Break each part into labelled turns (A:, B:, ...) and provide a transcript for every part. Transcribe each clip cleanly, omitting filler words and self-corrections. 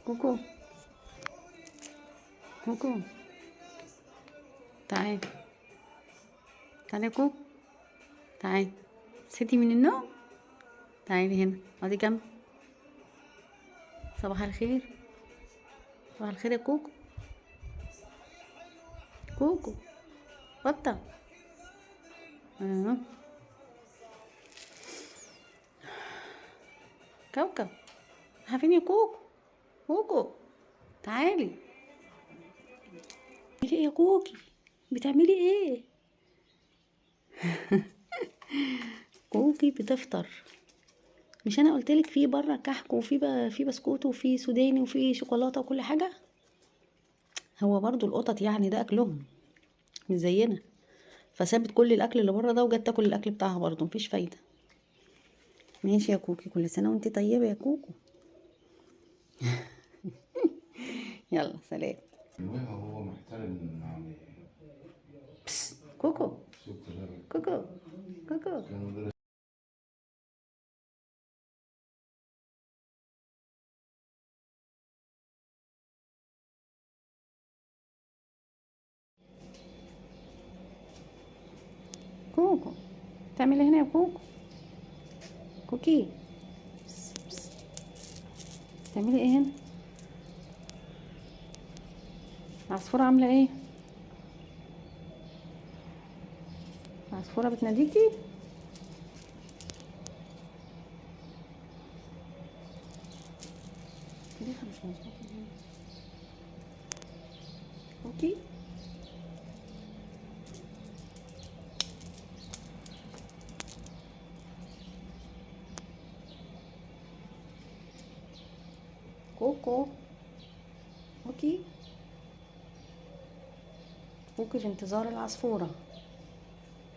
A: كوكو. كوكو. تعالي. تعالي يا كوكو. تعالي. صحيتي من النوم؟ تعالي هنا اقعدي جنبي. صباح الخير. صباح الخير يا كوكو. كوكو. بطة. آه. كوكب. فين يا كوكو؟ كوكو. تعالي. بتعملي ايه يا كوكي؟ بتعملي ايه؟ كوكي بتفطر. مش انا قلتلك في بره كحك وفي في بسكوت وفي سوداني وفي شوكولاته وكل حاجه. هو برضو القطط يعني ده اكلهم، مش زينا. فسابت كل الاكل اللي بره ده وجت تاكل الاكل بتاعها برضو، مفيش فايده. ماشي يا كوكي، كل سنه وانت طيبه يا كوكو. يلا سلام.
B: هو محترم يعني.
A: كوكو.
B: شفت غير
A: كوكو. كوكو.
B: كان
A: كوكو. تعملي هنا يا كوكو؟ كوكي. تعملي ايه هنا؟ العصفورة عاملة ايه؟ العصفورة بتناديكي؟ ريحة مش مظبوطة هنا. كوكي. كوكو. كوكي. كوكي في انتظار العصفورة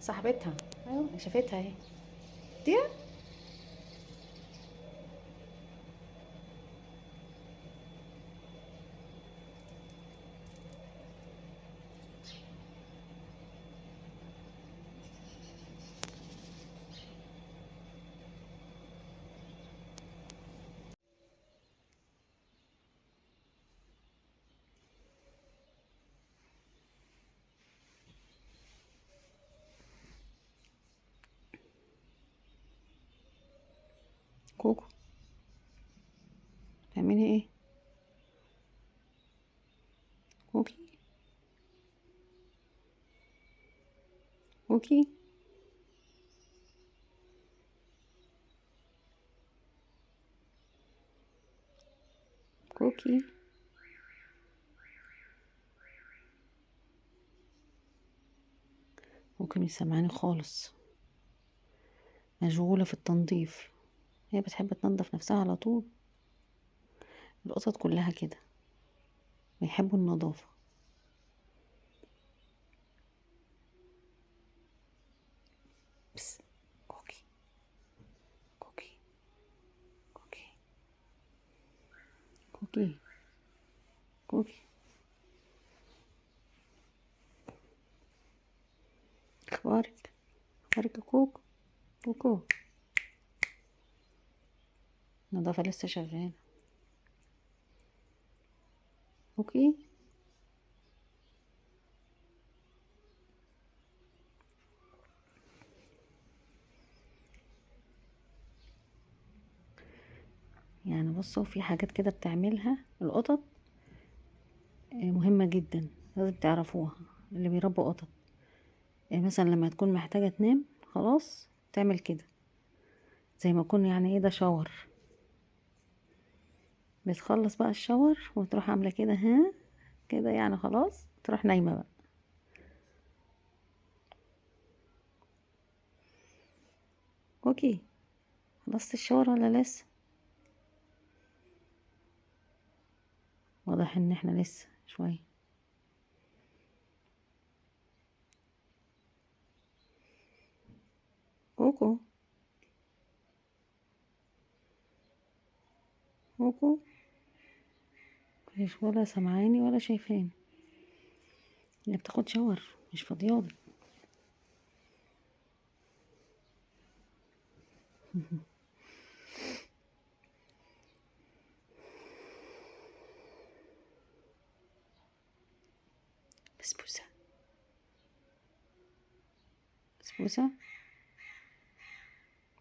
A: صاحبتها. ايوه شافتها اهي. دي. كوكو. تعملي ايه؟ كوكي. كوكي. كوكي. كوكي مش سامعاني خالص، مشغولة في التنظيف. هي بتحب تنظف نفسها على طول. القطط كلها كده بيحبوا النظافة. بس. كوكي. كوكي. كوكي. كوكي. كوكي. اخبارك؟ اخبارك يا كوكو؟ كوكو. النظافة لسه شغالة. كوكي. يعني بصوا في حاجات كده بتعملها القطط مهمة جدا، لازم تعرفوها اللي بيربوا قطط. مثلا لما تكون محتاجة تنام خلاص تعمل كده، زي ما يكون يعني ايه ده شاور. بتخلص بقى الشاور وتروح عاملة كده ها، كده يعني خلاص تروح نايمة بقى. كوكي. خلصت الشاور ولا لسه؟ واضح ان احنا لسه شوية. كوكو. كوكو. مش ولا سمعاني ولا شايفاني. اللي بتاخد شاور مش فاضيالي. بسبوسة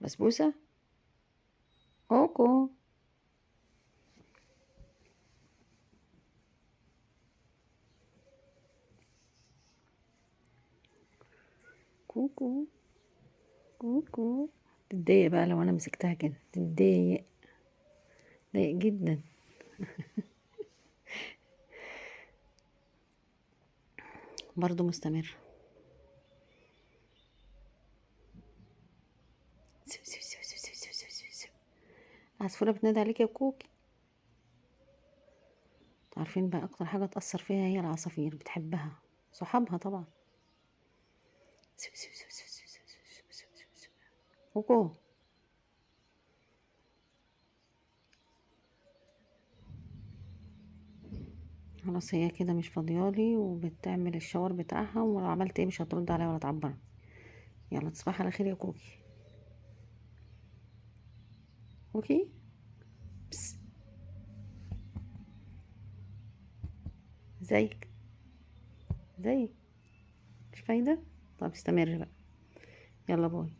A: بسبوسة كوكو. كوكو كوكو. تتضايق بقى لو انا مسكتها كده، تتضايق جدا. برضو مستمر. سو سو سو سو سو سو سو سو سو. عصفورة بتنادي عليك يا كوكي. عارفين بقى اكتر حاجة تأثر فيها هي العصافير، بتحبها صحابها طبعا. سو سو سو سو سو سو سو سو سو سو. كوكو. خلاص هي كده مش فاضيالي وبتعمل الشاور بتاعها، ولو عملت ايه مش هترد عليا ولا تعبر. يلا تصبحي على خير يا كوكي. كوكي. بس. ازيك؟ ازيك؟ مش فايدة. طب استمر بقى. يلا باي.